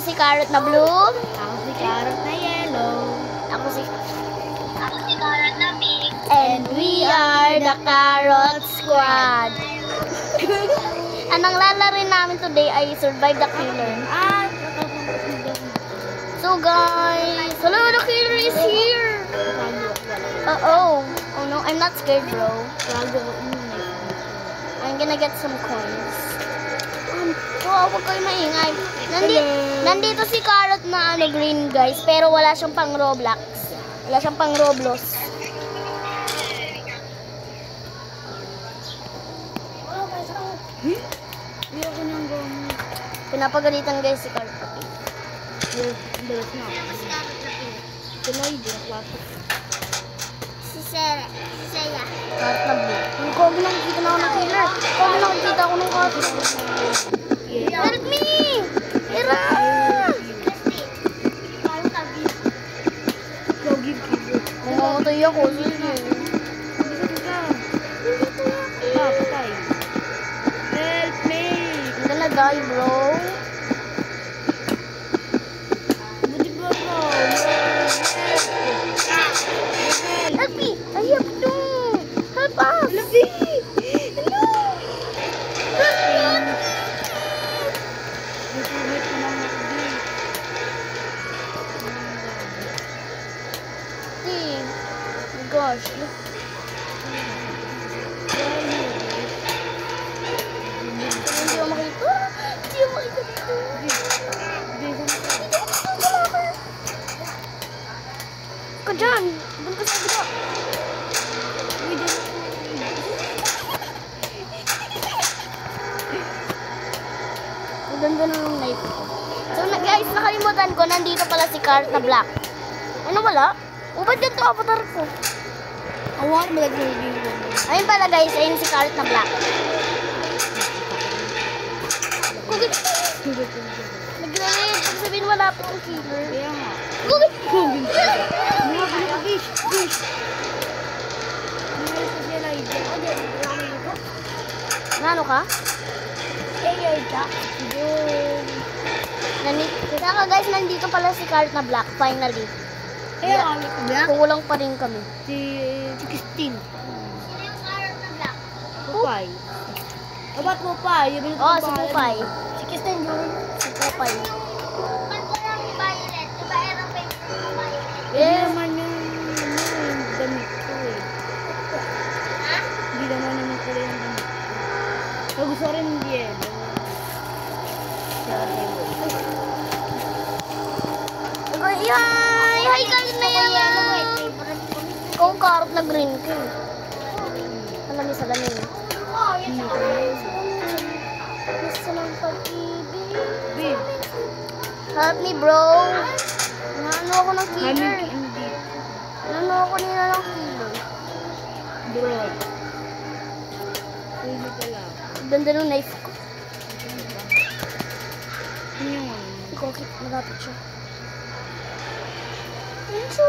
si Carrot na blue. Ako si Carrot na yellow. Ako si Carrot na pink. And we are the Carrot Squad. Anong lalarin namin today ay Survive the Killer. So guys, hello, the killer is here. Oh no, I'm not scared, bro. I'm gonna get some coins. Huwag kayo maingay. Nandito si Carrot na green, guys, pero wala siyang pang Roblox. Wala siyang pang Roblox. Pinapagalitan, guys, si Carrot. Si Sarah. Carrot na blue. Ang kogi nakikita na ako ng killer. Kogi nakikita ako ng carrot. Help me! Ira! Mamamatay ako. Sige. Patay. Help me! I'm gonna die, bro. Help me! I have to! Help us! Hello! Gosh. Hindi ako makita. Hindi ako makita dito. Ka dyan. Doon ka sa gita. Ang ganda na ng knife ko. So guys, nakalimutan ko. Nandito pala si Carrot na black. Ano wala? O ba't ganito avatar ko? Awan, malagay. Ayun pala guys, ayun si Carrot na black. Kugit! Nag-grenade. Pag sabihin wala po ang killer. Kaya nga. Kugit! Fish. Nano ka? Saka guys, nandito pala si Carrot na black, finally. Kulang pa rin kami. Si Christine. Sino yung Carrot na black? Pupay. O ba't Pupay? Oh, si Pupay. Si Christine yun. Si Pupay. Ba't walang violet? Diba aeroplane na violet? Hindi naman yung damit ko eh. Ha? Hindi naman yung kulay ng damit ko. So gusto rin hindi eh. Hi, Carrot na yan. Ikaw ang Carrot na green ko. Alam sa lamin. Gusto ng pag-ibig. Help me, bro. Naano ako ng killer. Naano ako nila ng killer. Bro. Pwede ka lang. Ganda ng knife ko. Ano yung Ikaw, malapit siya. Enzo.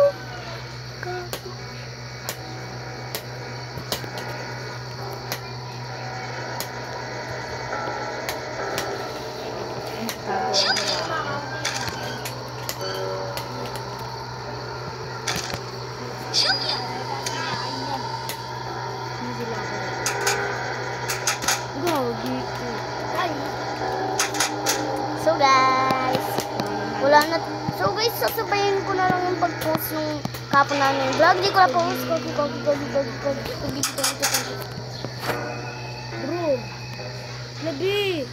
So guys, wala na. So guys, sasabayin ko na lang yung pag-post ng kapon namin vlog. Di ko na post. Kogi. Bro. Labi.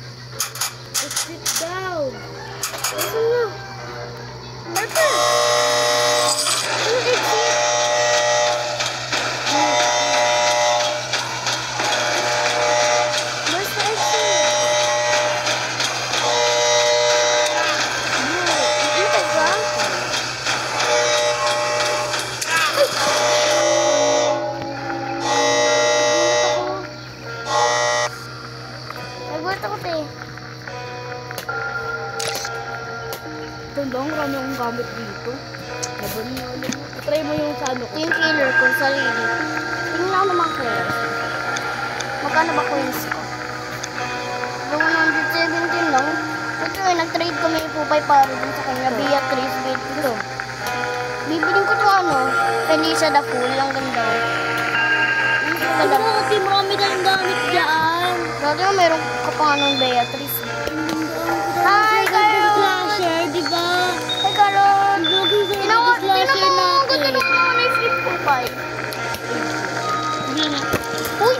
Let's sit down. Gusto nyo? Marker! Ano exit? Where's the exit? Hintay ka? Nagulat ako, te. Tandang kami ang gamit dito. Laban mo ulit. Try mo yung sa ano ko. Yung killer ko, sarili. Tingnan ako naman kaya. Magkano ba coins ko? 117 lang. Ba't nag-trade kami yung Pupay para dun sa kanya. Beatrice, ito. Bibiling ko to ano, Felicia the Fool. Ang ganda. Ano, Ate, marami tayong gamit dyan. Dati nga meron ka pa nga ng Beatrice. Hi, Carol! Slasher, di ba? Hi, Carol! Tinawa Tinamo mo ang ganda ng mga knife ni Pupay. Uy!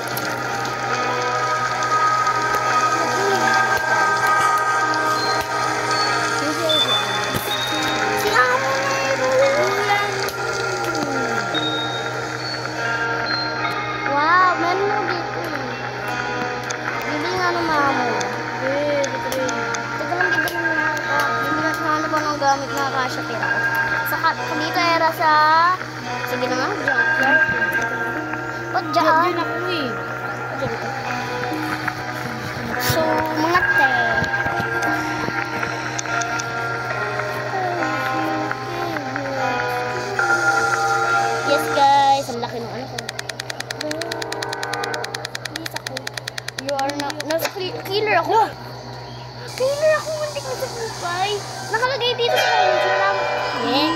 Si Amo na wow, meron mo dito eh. Bibili nga ng mama mo. Teka lang, bibili na ako. Bibili na sana po ng gamit na kasya tira ko. Saka dito era sa... Sige na nga, junkyard. Ba't dyan? Diyan ako eh. Dito. So, mga te. Yes guys, ang laki ng ano ko. Please ako. You are not... Killer ako. Killer ako, muntik na sa Pupay. Nakalagay dito sa comments. Maraming...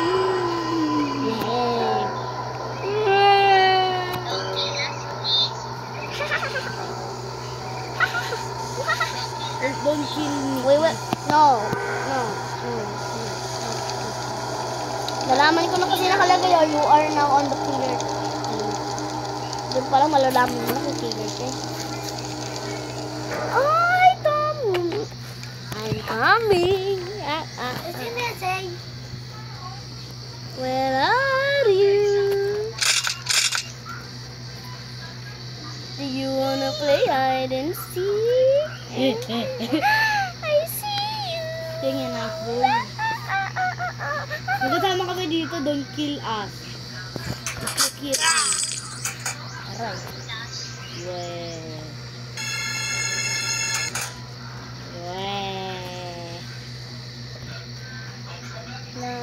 Don't kill me. Wait. No. Nalaman ko na kasi nakalagay, oh, you are now on the killer. Doon pala malalaman mo na kung killer ka. Ay, Tommy! I'm coming! Where are you? Do you wanna play hide and seek? I see you! Tingnan ako. Magkasama kami dito, don't kill us. Kill us. Aray.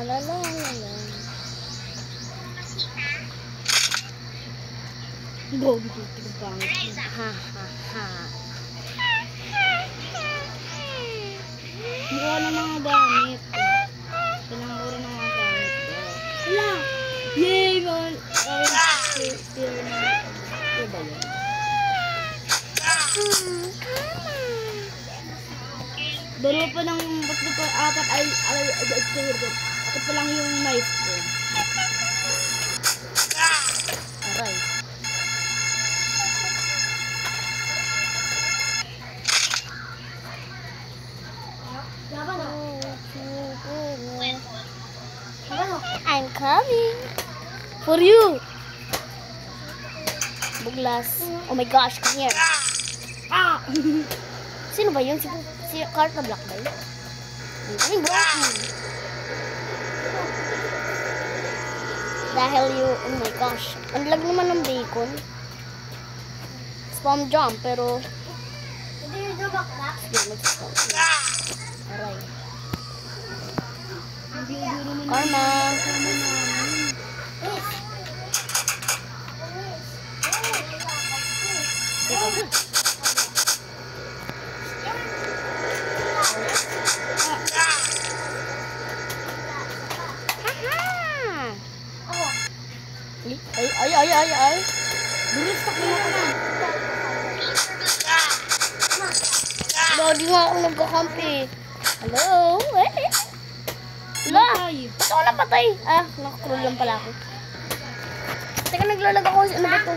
La. Go, dito pangit. Ha. Mukha ng mga gamit. Kailangan ko rin ng mga gamit ko. Wala! Yay! Fear na. Ano ba yun? Dalawa pa ng tatlo pa, apat ay ito pa lang yung knife ko. Aray. I'm coming for you. Buglas. Oh my gosh, come here. Ah! Sino ba yun? Si Cart na Black ba yun? Ay, bro. Dahil oh my gosh. Ang lag naman ng bacon. Spam jump, pero... Sige, mag-spam. Aray. Karma. Ay. Bilis pa kaya naman. Lodi nga ako nagkakampi. Hello? Wala. Ba't ako napatay? Nakakrol lang pala ako. Teka, naglalag ako. Ano ba ito?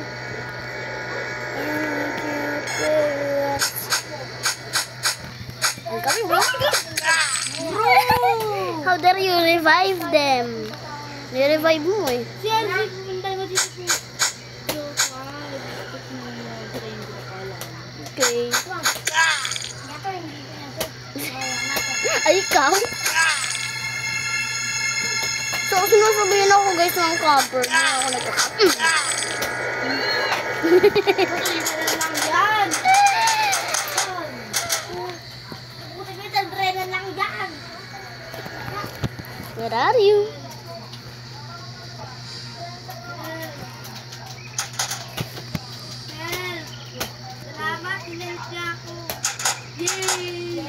Ang kami, bro. How dare you revive them? Ni-revive mo eh. Si Elsie, pumunta mo dito po. Okay. Ay, ikaw? So, sinasabihin ako guys ng cover. Hindi ako nagkakapin. Where are you? Salamat, sinensya ako. Yay!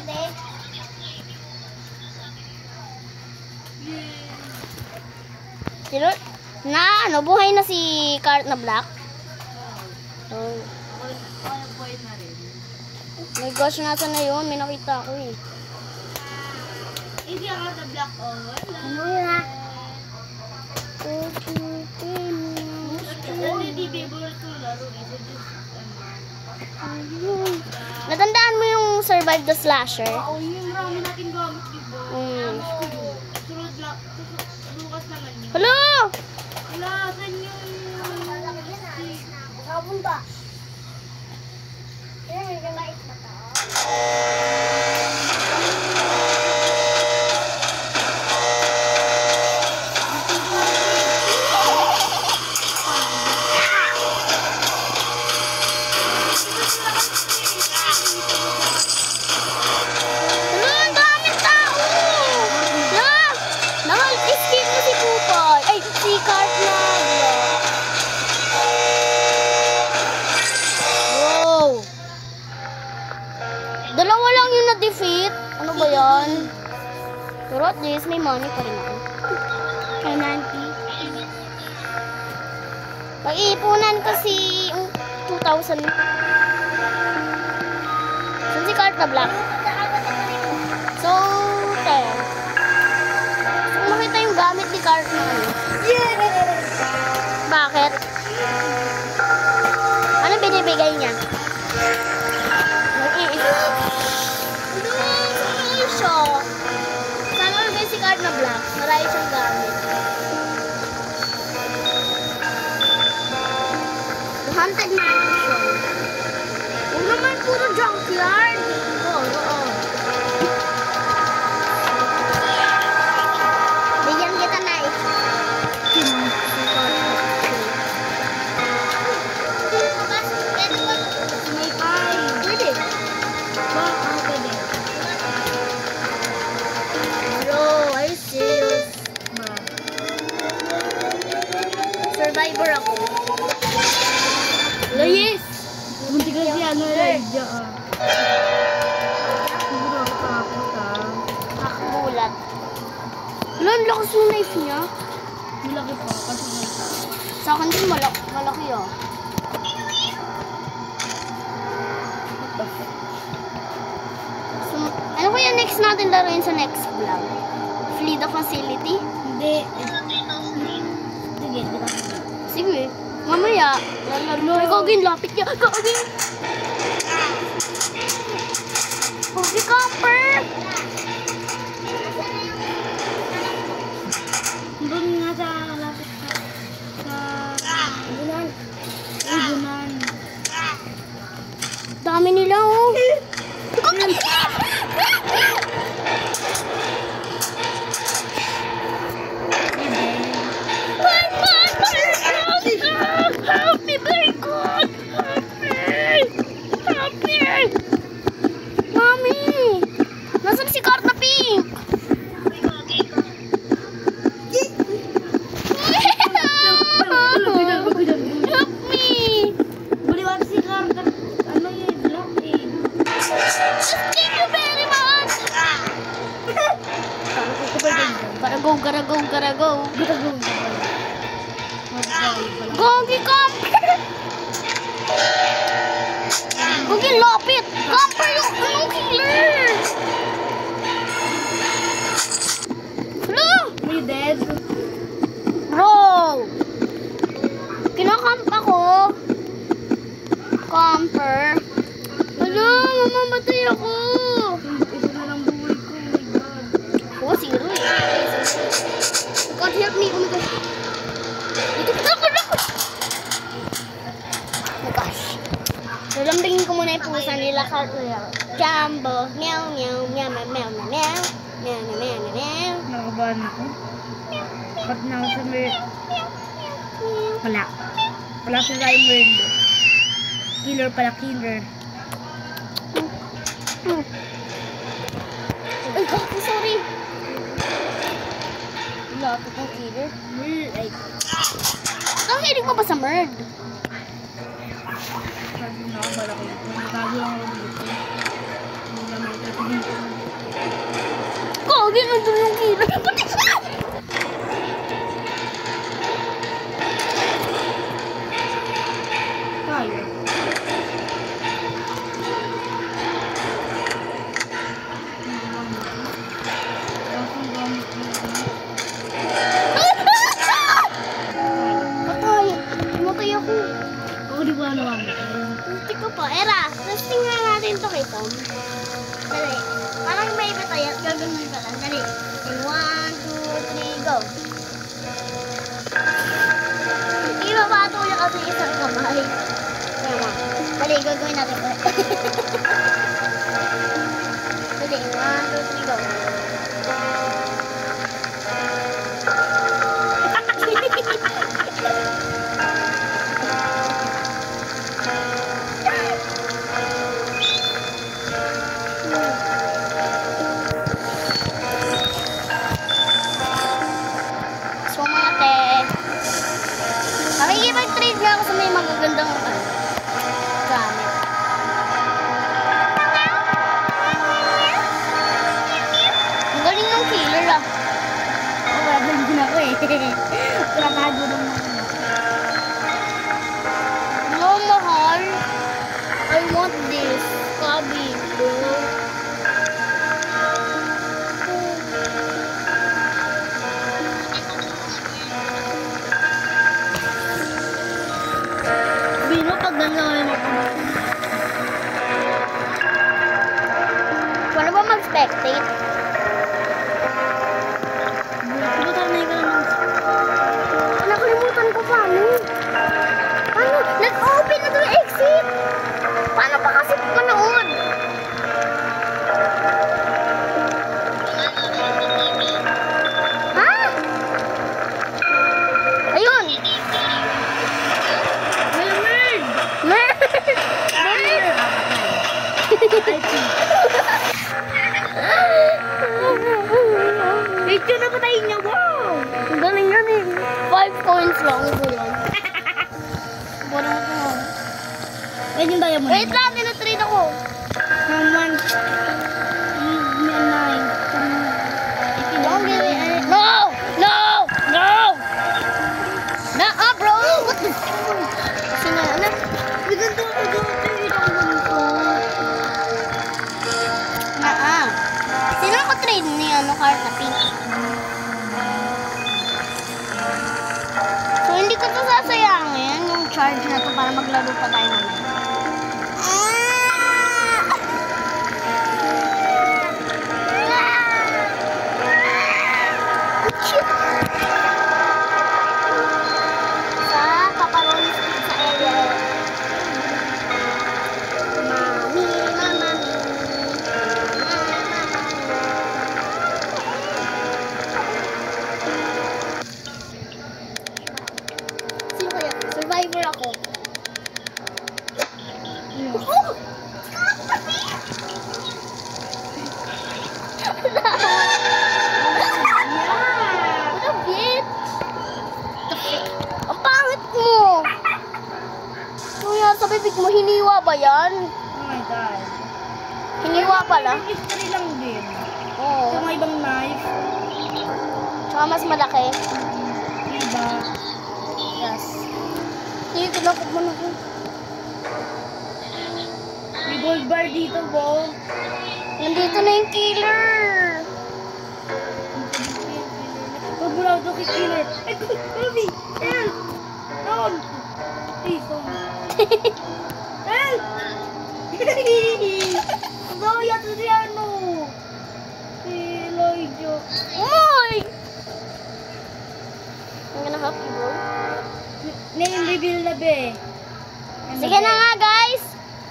Sino? Na ano, buhay na si Cart na Black? Oh. Boy na rin. My gosh, nasa na yun? May nakita ko eh. Hindi ako sa black over. Ano yan? Hindi favorite kong laro. Natandaan mo yung Survive the Slasher? Oo, yung marami natin gamit, diba? Sunod lang. Bukas naman yun. Hello! Wala, saan yung... Sabon ba? Yan, may gamait ba to? Hello, ang daming tao! Look! Nakal-escape na si Pupoy. Ay, si Cart na Black. Wow! Dalawa lang yung na-defeat. Ano ba yan? Pero at least may money pa rin ako. Kay Nanti. Pag-iipunan kasi 2,000. Saan si Cart na Black? So, 10. So, kung makita yung gamit ni Cart na ano. Bakit? Ano binibigay niya? Nag-iisip. Ano siya? Sana ulagay si Cart na Black. Marami siyang gamit. Haunted mansion. Huwag naman puro junkyard. Oo. Bigyan kita na eh. May pie. Pwede. Ba? Pwede. Bro, are you serious? Ba? Survivor ako. Yes! Munti kasi ano lang dyan. Siguro ako takot Nakagulat. Wala, ang lakas yung knife niya. Malaki pa kasi Sa akin din malaki ah. So, ano kaya next natin laruin sa next vlog? Flee the facility? hindi. Sige, dito. Sige. Mamaya, lalaro. Ay, Gagin, lapit niya. Gagin! Pogi camper! Doon nga sa lapit sa bunan. Ay, bunan. Dami nila oh. Help me, very good! Help me! Mami! Nasaan si Cart na pink? Help me! Baliwan si Carter. Ano yun? Black eh. Thank you very much! Gotta go. Gogi camper! Gogi lapit! Camper yung killer! Hello? May dead. Bro! Kinakamp ako. Camper. Hello? Mamamatay ako. Isa na lang buhay ko. Oh my God. Oh, zero eh. God help me. Oh my gosh. Dito. Oh my gosh. Lulambingin ko muna yung pusa nila. Jumbo. Meow, meow, meow, meow, meow, meow, meow. Meow, meow, meow, meow, meow. Nakabahan ako. Cut na ako sa may... Wala. Wala sa rhyme word. Killer pala, killer. Ay, God, sorry. Lapit ng killer. Ay, Nakikinig mo ba sa murd? sabi na ako malaki. Natago lang ako dito. Hindi naman ito dito. Kagi, nandun yung killer. Pati siya! Dali. And 1, 2, 3, go. Hindi mabato niya kasi isang kamay. Tama. Dali, gagawin natin ko. Dali, 1, 2, 3, go. Makikipag-trade nga ako sa may magagandang gamit. Ang galing ng killer ah. Wala din ako eh. Wala tago ng No, mahal. I want this. Kabi. Bino, pag gano'n mo. Paano ba mag-spectate? Nakalimutan ko paano. Paano? Nag-open na yung exit. Paano pa kasi manood? Ha? Ayun. Nerd! Ito na patayin niya, wow! Ang galing yan eh. 5 coins lang ito yan. Borang ito nga. Yan yung diamond. Wait lang, tinatrade ako. Someone. Don't give it. No! No! No! Bro! What the fuck? Sinana? Ganito ako ganito. Sino ako trade ni karta pink? So, hindi ko ito sasayangin yung charge na to para maglaro pa tayo naman. Sa Paparonis Pizza area. Mami. Sino kaya? Survivor ako. What a bitch! Ang pangit mo! Kuya, sa bibig mo, hiniwa ba yan? Oh my God. Hiniwa pala? History lang din. Oo. Sa mga ibang knife. Tsaka mas malaki. Diba? Yes. Hindi, tinakot mo na ko. May gold bar dito, bo. Nandito na yung killer. Huwag mo lang ito kay killer. Ay, Kobe! Help! Down! Please, don't. Help! No, yato si ano? Si Lloydio. Uy! I'm gonna help you, bro. Name reveal na, be. Sige na nga, guys.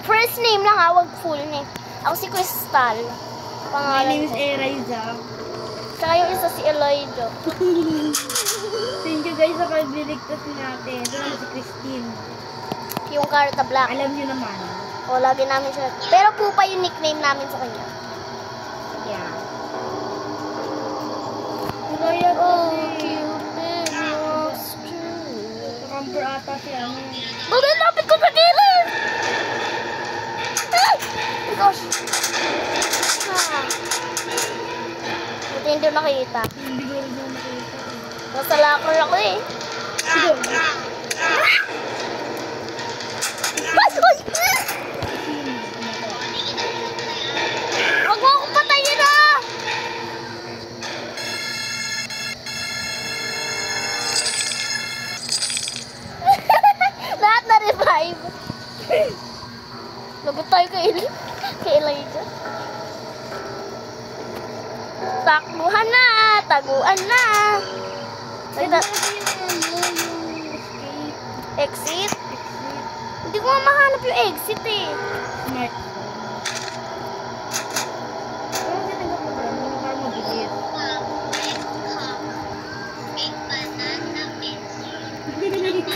First name lang ha, wag full name. Ako si Crystal. My Pangalan name is ko. Eraiza. Saka yung isa si Eloido. Thank you guys sa pagbiligtas natin. Ito naman si Christine. Yung Carta Black. Alam niyo naman. O, lagi namin siya. Pero Pupa yung nickname namin sa kanya. Yeah. Kaya Oh, kasi. cute monster. Camper ata si ano. Bakit lapit ko sa gilid? Ah! Oh gosh. Ah. Buti hindi nakita. Hindi ko rin naman makita. Nasa locker ako eh. Sige. Basoy! Huwag mo akong patayin ah! Lahat na-revive. Lagot tayo kay Elijah. Takbuhan na! Taguan na! Salita. Exit? Hindi ko nga mahanap yung exit eh. Smart. Pero tinanggap mo ba? Ano para mabilis?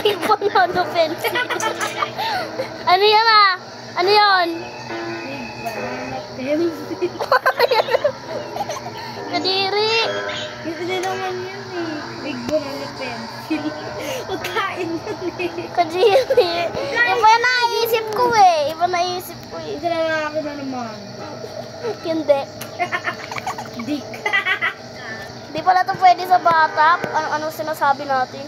Big banana pencil. Ano yan ah? Ano yun? Big banana pencil. Kadiri. Hindi naman yun eh. Big banana pencil. Pagkain yun eh. Kadiri. Iba naisip ko eh. Iba naisip ko eh. Isa na ako na naman. Hindi. Dick. Di pala ito pwede sa bata. Ano sinasabi natin?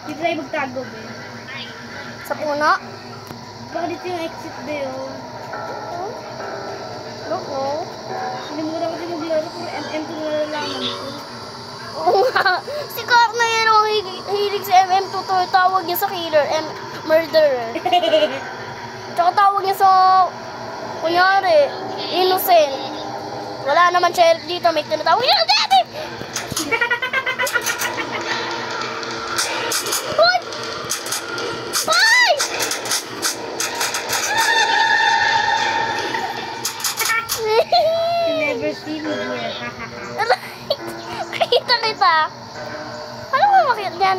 Dito tayo magtago ba? Sa puno? Baka dito yung exit ba yun? Don't know. Sinimulan ko din maglaro pero MM2 na nalalaman ko. Oo nga. Si Clark na yan ang hilig sa MM2 to. Tawag niya sa killer and murderer. Tsaka tawag niya sa, kunyari, innocent. Wala naman sheriff dito. May tinatawag niya, daddy! Hoy! Hoy! You never see me here. Kita. Ano mo makita yan?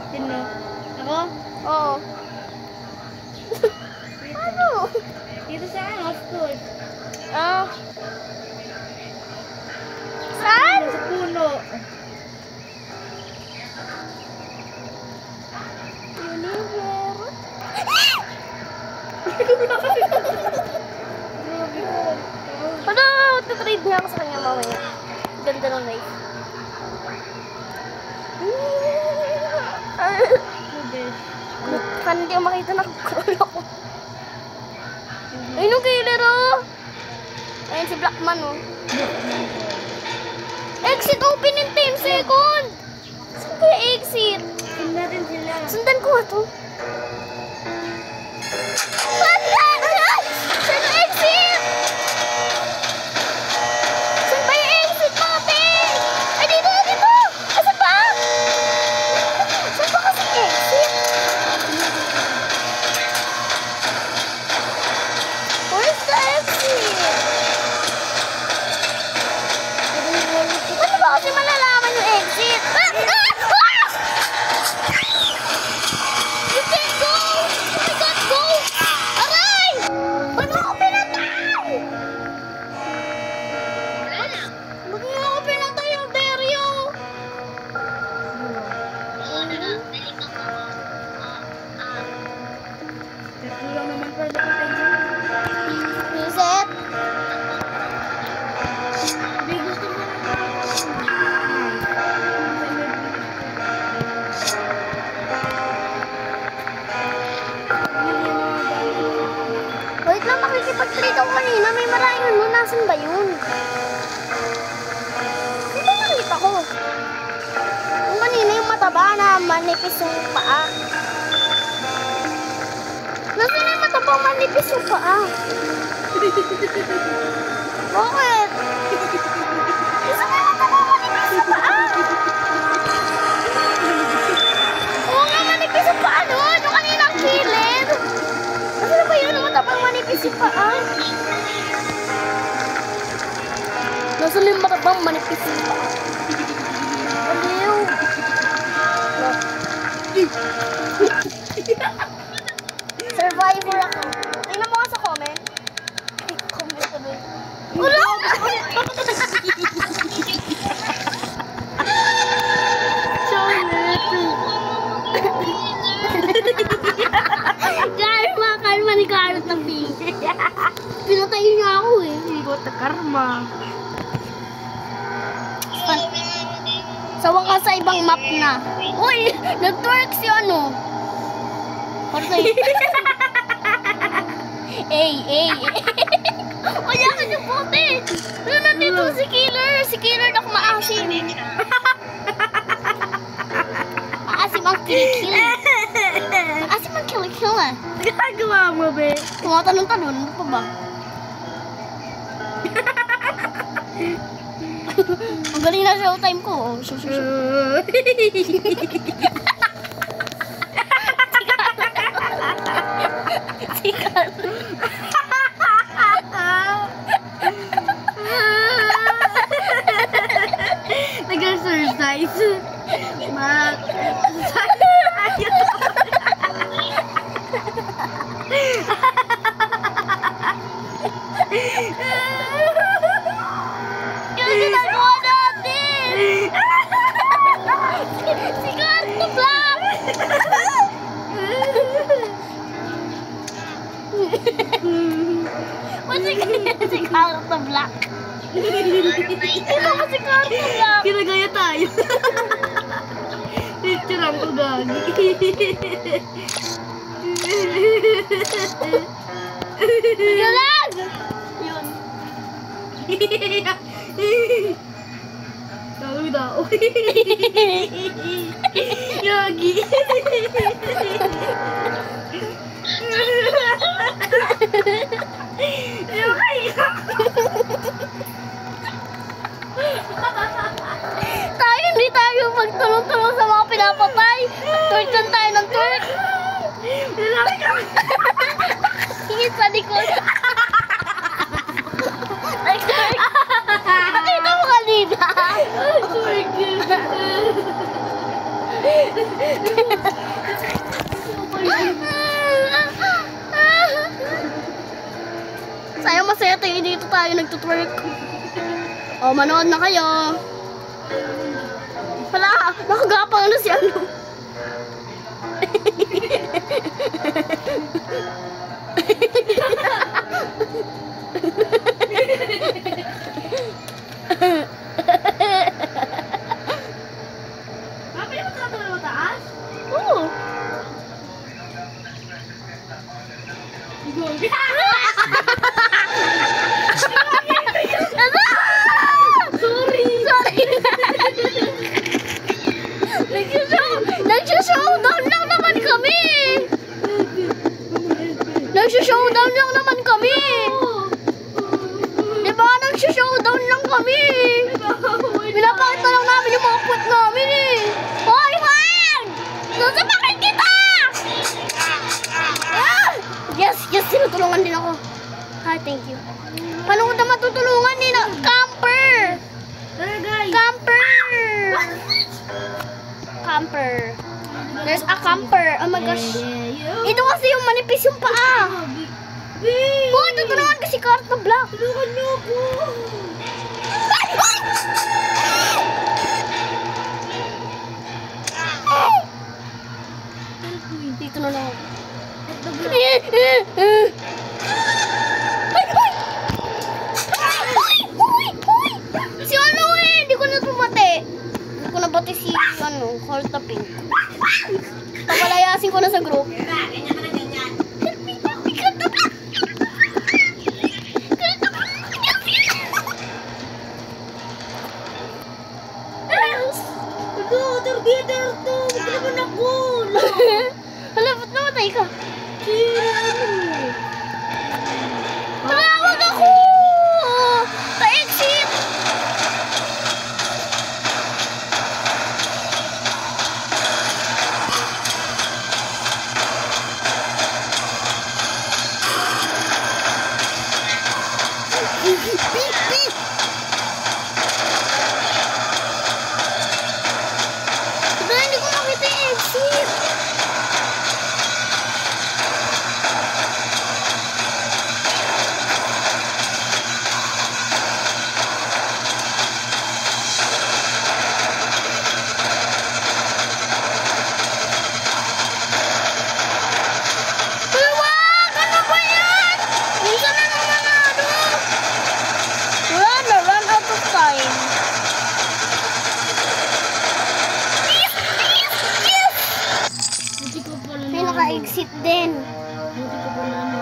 Sino? Ako? Oo. Ano? Dito sa akin, of course. Ah. Saan? Sa puno. Universe. Grabe ko. Ano? Tutrade niya ako sa kanya mamaya. Ganda ng knife. Hindi ko makita, nakakroll ako. Ayun yung killer oh. Ayun si Blackman oh. Exit open in 10 seconds. Saan kaya exit? Tingnan natin sila. Sundan ko nga to. Saan yung exit? Saan ba yung exit natin? Ay, dito! Saan ba? Saan ba kasi exit? Where's the exit? Paano ba kasi malalaman yung exit? You can't go! I can't go! Aray! Ba't mo ako pinatay? Ba't mo ako pinatay yung Dario? Tatlo lang naman pala patay dyan. Reset? Hindi gusto mo na. Wait lang, makikipag-trade ako kanina. May maraming mo. Nasaan ba yun? Hindi nakita ko. Yung kanina yung mataba na manipis yung paa. Nasaan yung matabang manipis yung paa? Bakit? Nasaan yung matabang manipis yung paa? Oo nga, manipis yung paa nun. Yung kanina ang kilid. Nasaan ba yun? Yung matabang manipis yung paa? Nasaan yung matabang manipis yung paa? Aliw. Survivor ako. Tingnan mo nga sa comment. Comment tuloy. Ulo! Karma! Karma ni Carrot ng pink. Pinatay niya ako eh. What the karma? Sa wakas sa ibang map na. Uy! Nag-twerk si ano. Patay. Ay. Wala ka yung bote. Ano nandito si Killer? Si Killer na kumaasim. Maasim ang kill. Maasim ang kill ah. Ginagawa mo, be? Tumatanong-tanong. Ano pa ba? Ang galing na showtime ko. Oh. Show. Sikat. Nag-exercise. Yung ginagawa natin! Sikat na black! Sikat na black. Ito ko sikat na black. Kinagaya tayo. Picturean ko gagi. Galag! Yun. Tawag daw. Yagi. Tayo, hindi tayo magtulong-tulong sa mga pinapatay. Twerk lang tayo ng twerk. Hingit sa likod. Nag-twerk. Nakita mo kanina. Sayang masaya tayo dito tayo nagtutwerk. O, manood na kayo. Wala, nakagapang na si ano. Mami, mo ka tulong taas? Oo. Nag-showdown lang naman kami! Nag-showdown lang naman kami! Diba? Nag-showdown lang kami! Pinapakita lang namin yung mga puwet namin eh! Hoy, Juan! Sasapakin kita! Ah! Yes, tinutulungan din ako. Hi, thank you. Paano ko na matutulungan ni Camper? Tara guys. Camper. There's a camper. Oh my gosh. Ito kasi yung manipis yung paa. Hoy, tutulungan kasi Cart na black. Tulungan niyo ako. Dito na lang ako. Si ano eh, hindi ko na tumate. Hindi ko nabati si ano, Heart of Pink. Pagalayasin ko na sa group. Together to. Huwag naman ako. Hala, ba't namatay ka? Tumawag ako! Pa-exit! Diba, hindi ko makita yung exit. Wag! Ano ba yan? Minsan na naman ano? Run out of time. Buti ko pala May naka-exit din. Buti ko pala na.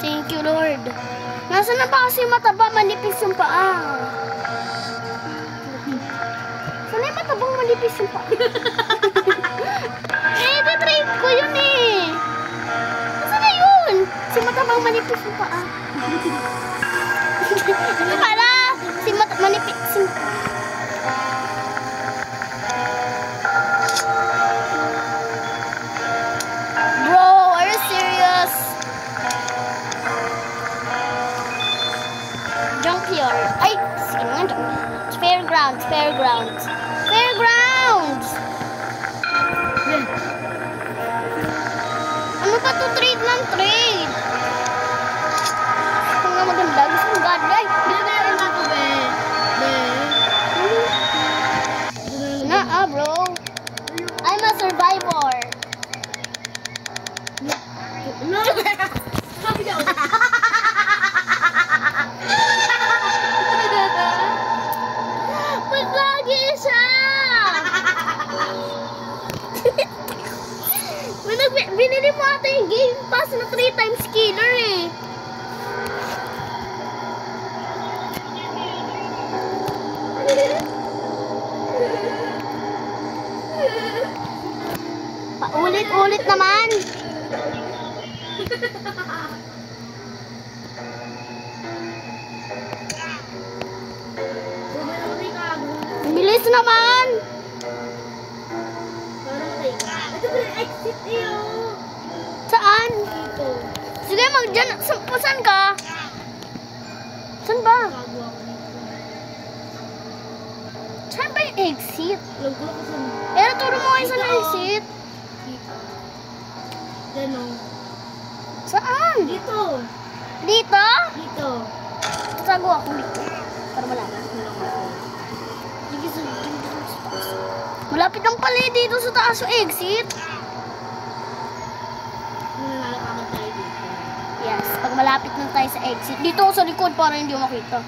Thank you, Lord. Nasaan na ba kasi yung mataba? Manipis yung paa. Saan yung matabang manipis yung paa? Eh, ito bang manipis yung paa? Hindi pala. Manipis. Bro, are you serious? Jump here. Ay, sige nga. Fairgrounds. Fairgrounds. Ano pa to? Trade ng trade. Kung nga maganda. Gusto mong God. Ay, Binabayaran ka ko, be. bro. I'm a survivor. No. Sabi daw. Ba't lagi siya? Binili mo ata yung Game Pass na 3 times killer eh. Paulit-ulit naman. Bilis naman. Ito ba yung exit iyo? Saan? Dito. Sige, mag-dyan. Saan ka? Saan ba? Gagawa ko nito. Saan ba yung exit? Alam ko lang kung saan. Pero turo mo kayo saan ang exit. Diyan o. Saan? Dito. Dito? Dito. Tago ako dito. Para malaman. Sige, sa taas. Malapit lang pala eh, dito sa taas yung exit. Nananalakaman tayo dito. Yes, pag malapit na tayo sa exit. Dito ako sa likod para hindi mo makita.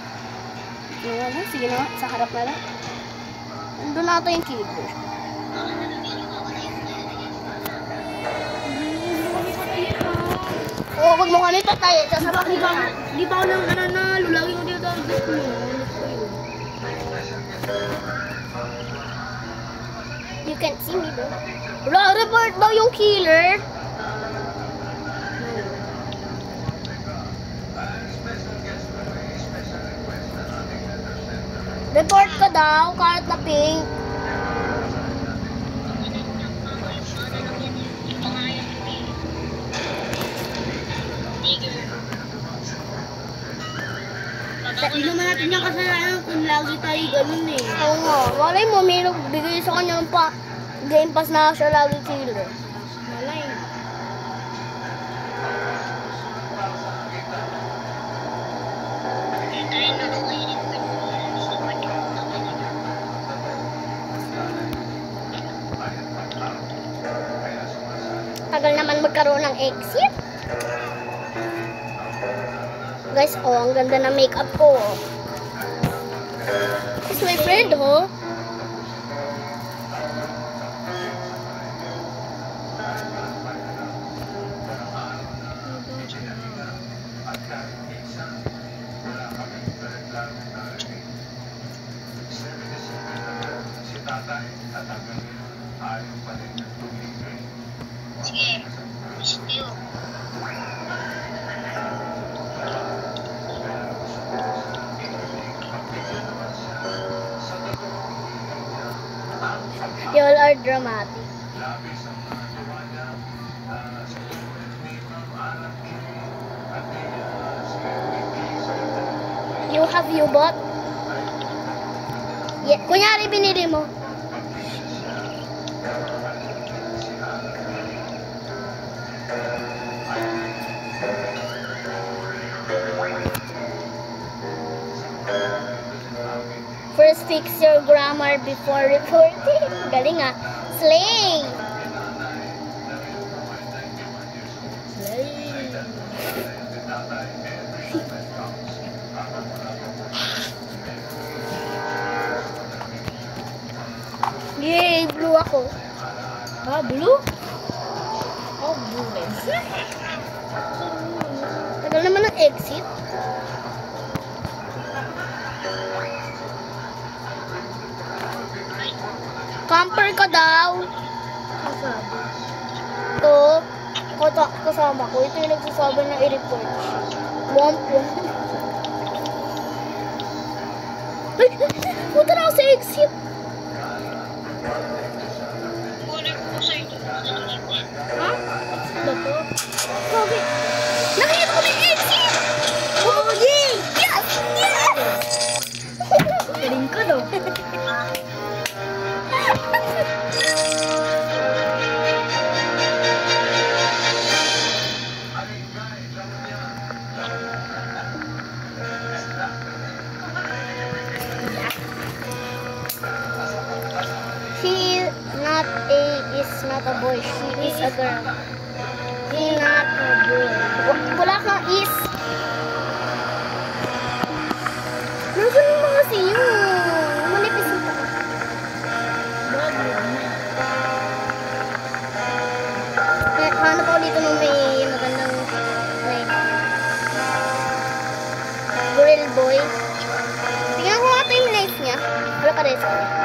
Sige na nga, sa harap na lang. Nandun na ata yung keyboard. Oo, wag mo kami patayin. Sasabak Di ba ako nang nanalo? Lagi ko dito ang gusto mo. You can't see me though. Report daw yung killer. Report ka daw, kahit na pink. Hindi naman natin yung kasalanan kung lagi tayo ganun eh. Oo nga, malay mo, may nagbigay sa kanya ng Game Pass na siya lagi killer. Malay. Tagal naman magkaroon ng exit. Guys, oh, ang ganda ng makeup ko. It's my friend, oh. Sige. Still. Y'all are dramatic. You have you bought? Yeah, kunyari binili mo. First, fix your grammar before reporting. Galing ah. Slay! Yay! Blue ako. Ah, blue? Oh, blue eh. Tagal naman ng exit. Camper ka daw. Kasabi. To. kasama ko. Ito yung nagsasabi na i-report siya. Womp womp. Ay! Punta na ako sa exit! Ha? Exit ba to? Sabi, nakikita ko na yung exit! Oh, yay! Yes! Yes! Galing ka daw. Is not a boy. She is a girl. He not a boy. Wala kang is. Nasaan mo kasi yun? Manipis yung taka. Hanap ako dito nung may magandang knife. Gorilla boy. Tingnan ko nga ito yung knife niya. Wala pa rin sa kanya.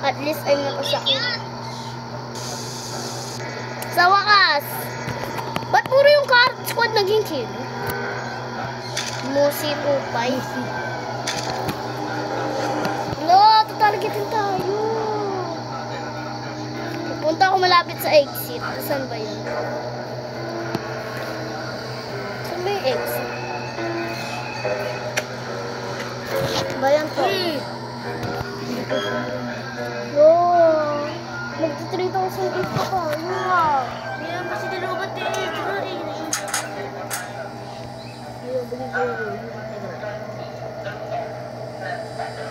At least I'm not a sakit. Sa wakas! Ba't puro yung card squad naging kill? Musi Pupay. No, tatargetin tayo. Pupunta ako malapit sa exit. Saan ba yun? Saan ba yung exit? Bayan to. Wow! Magti-3,000 gift pa tayo. Kaya kasi dalawa ba tayo?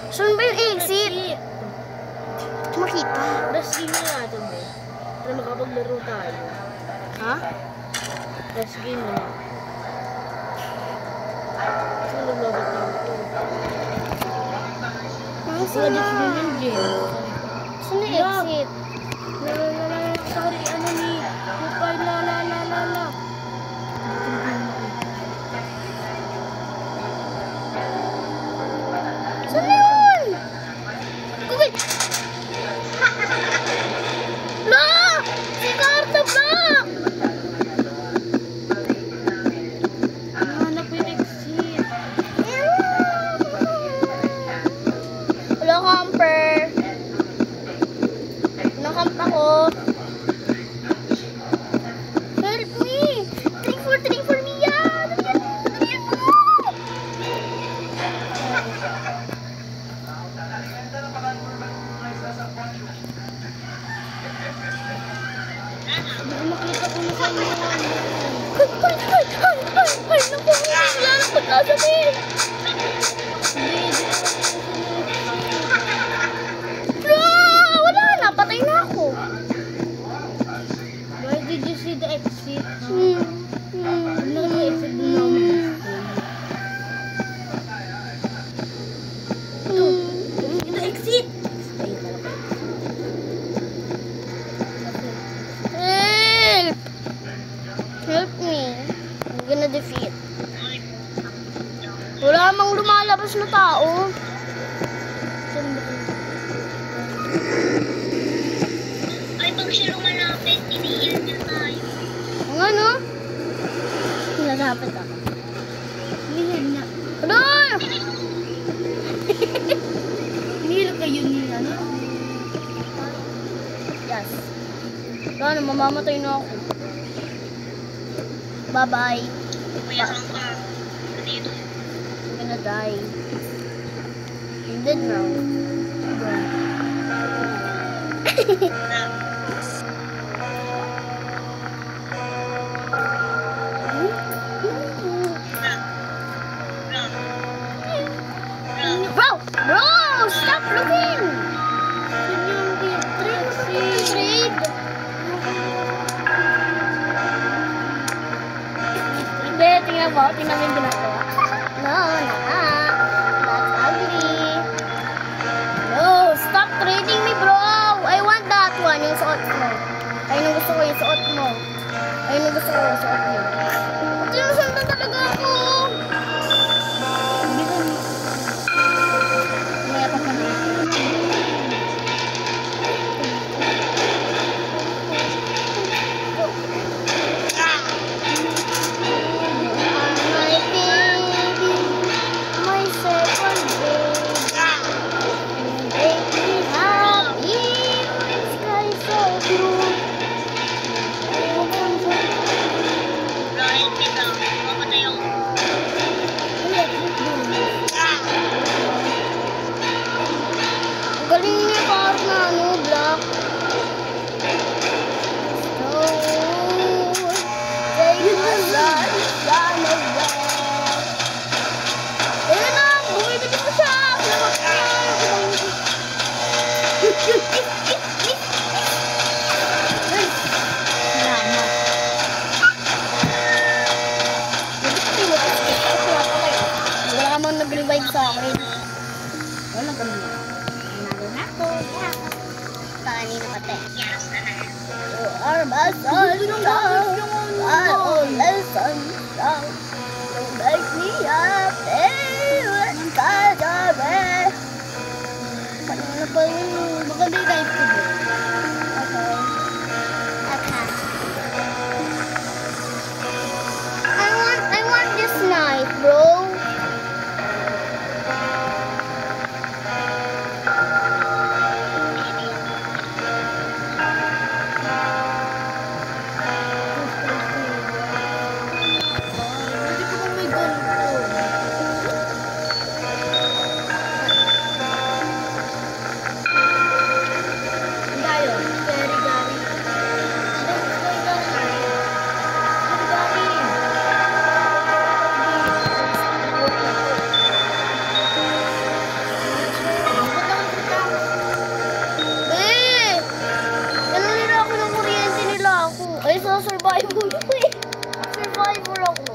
Saan ba yung exit? Makita. Last game na natin eh. Para makapaglaro tayo. Ha? Last game na. Saan naglabat na ito? Saan Last game yung game. Saan yung exit? Sorry, ano ni? Kupay, la. Saan na yun? Wait! La! Si Carta Black! Hanap yung exit. Hello, camper. Nakamp ako. Help me! 3 for me yan! Dalihan mo! Hindi ko makita kung nasaan mo. Ay, naku! Wala na pagkasabi! Wala na! Patay na ako! Why did you see the exit? Hmm. Ano yung exit mo naman? Ito exit! Help! Help me. I'm gonna defeat. Wala mang lumalabas na tao. Ay, pag siya lumalapit, iniil niya tayo. Ang ano? Nalapit ako. Nihil na. Ano? Nihil kayo ni ano? Yes. Ano, mamamatay na ako. Bye-bye. Kuya, saan ka? Dito. I'm gonna die. I'm dead now. Bro! Bro! Stop looking! Yun yung tier 3. mo? Tingnan mo yung ginagawa. No, that's ugly. No, stop trading me, bro. I want that one, yung suot mo. Ayun ang gusto ko, yung suot mo. Ayun ang gusto ko, yung suot mo. Sinusundan talaga ako. May ako pa na. My baby, my second baby. Make me happy, sky so blue. Galing niya kahit na ano, black. So, take my life, gone away. Ayun na, bumibili ko siya. Salamat. Wala ka mang nag-revive sa akin. Wala ka naman. Nanalo na ako. Kanina pati. You are my sunshine, my only sunshine. You make me happy when skies are red. Kanina pa yun. Baka di live ko din. Okay. I want this knife, bro. Survivor ako.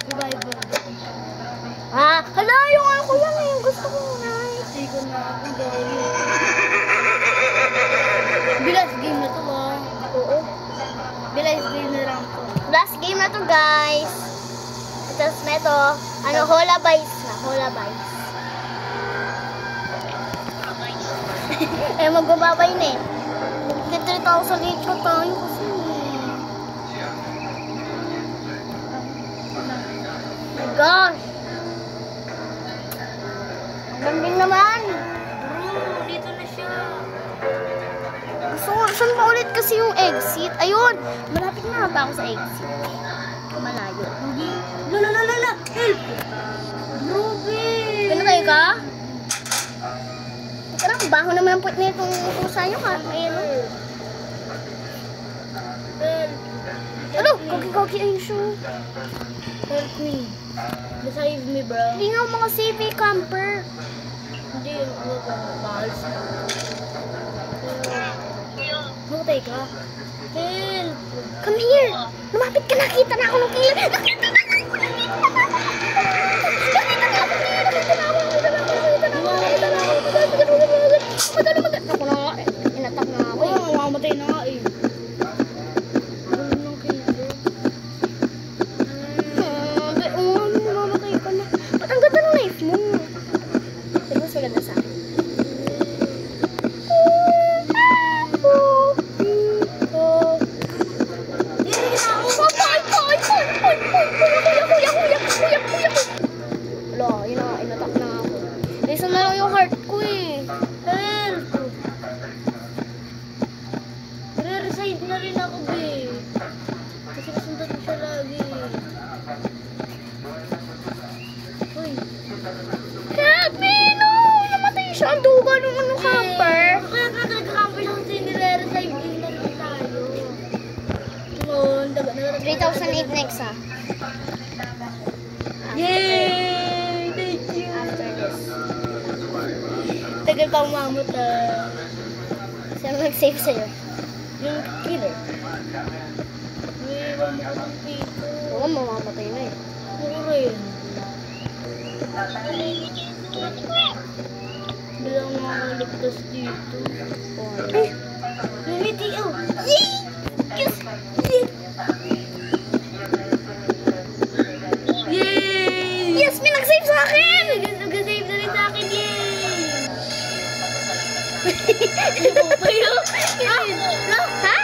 Survivor. Ah, hala, yung ako yan eh. Gusto ko na. Hindi ko na ako gawin. Bilas game na to ah. Oo. Bilas game na lang to. Last game na to, guys. Tapos na ito. Ano, Holabice na. Holabice. Eh, magbababay na eh. 3,008 pa tayo kasi. Gosh! Ang ganding naman! Bro, dito na siya. So, saan pa ulit kasi yung exit? Ayun! Malapit na ata ako sa exit. Malayo. Lala! Help! Ruby! Pinatay ka? Teka lang, baho naman ang puwet na itong pusa nyo ka. Ayun o. Help! Ano? Koki-koki ayun siya. Help me. Save me, bro. Hindi nga mga CV camper. Hindi, mahal siya. Matay ka? Help! Come here! Lumapit ka, nakita na ako ng killer. Nakita na ako! Ako na nga eh. Inatak na ako eh. Oo, mamamatay na nga eh. Gulo ng killer. Mamamatay ka na. Ba't ang ganda ng knife mo? Pero mas maganda sa akin. Wala, yun na, inatak na ako. Isa na lang yung heart ko eh. Help! Re-resign na rin ako, be. Kasi kasundan ko siya lagi. Uy. Help me! No! Namatay siya. Ang duga ng ano camper. Kaya ka nag-camper lang kasi nire-resign din na lang tayo. Yun, daga na 3,008 next ah. Yay! Thank you! After this. Tagal pa umamot ah. Sino nag-save sa'yo? Yung killer. May Oo, mamamatay na eh. Ako rin. Hindi lang nakakaligtas dito. Eh, Lumiti, oh. yes! Yay! Yes, may nag-save sa akin! Nag-save na rin sa akin, yay! Ha?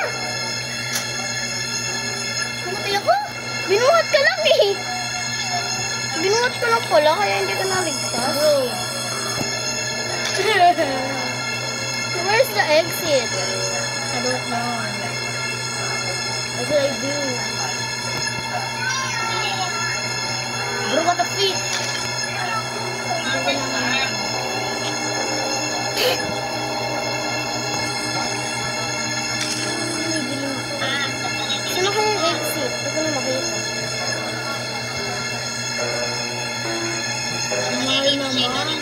Namatay ako? Binuhat ka lang eh. Binuhat ka lang pala, kaya hindi ka naligtas. Bro. Where's the exit? I don't know. What should I do? Bro, what the feet? Sino kaya yung exit? Hindi ko na makita. Mahal naman. Mahal naman.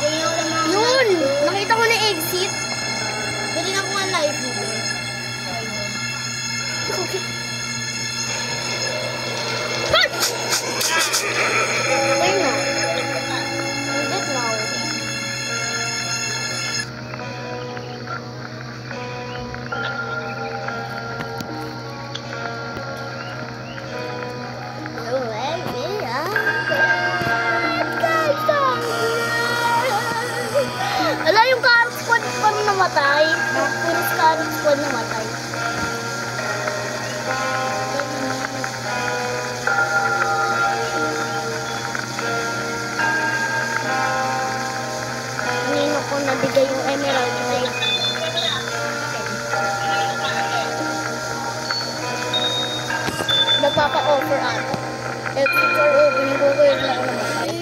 Kaya wala mga Yun! Nakita ko na yung exit. Pwede na kung ang live mo. Okay. Punch! Patay na. I'm dead now. Ala, yung carrot squad pa rin namatay. Puro carrot squad namatay. Kanino ko nabigay yung emerald na yun. Nagpapa-offer ata. Exit for opening ko kayo na ako namatay.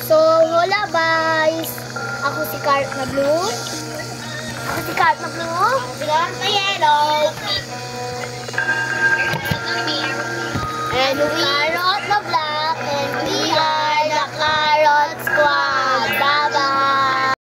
So, wala guys. Ako si Cart na blue. Ako si Cart na blue. Sila na yellow.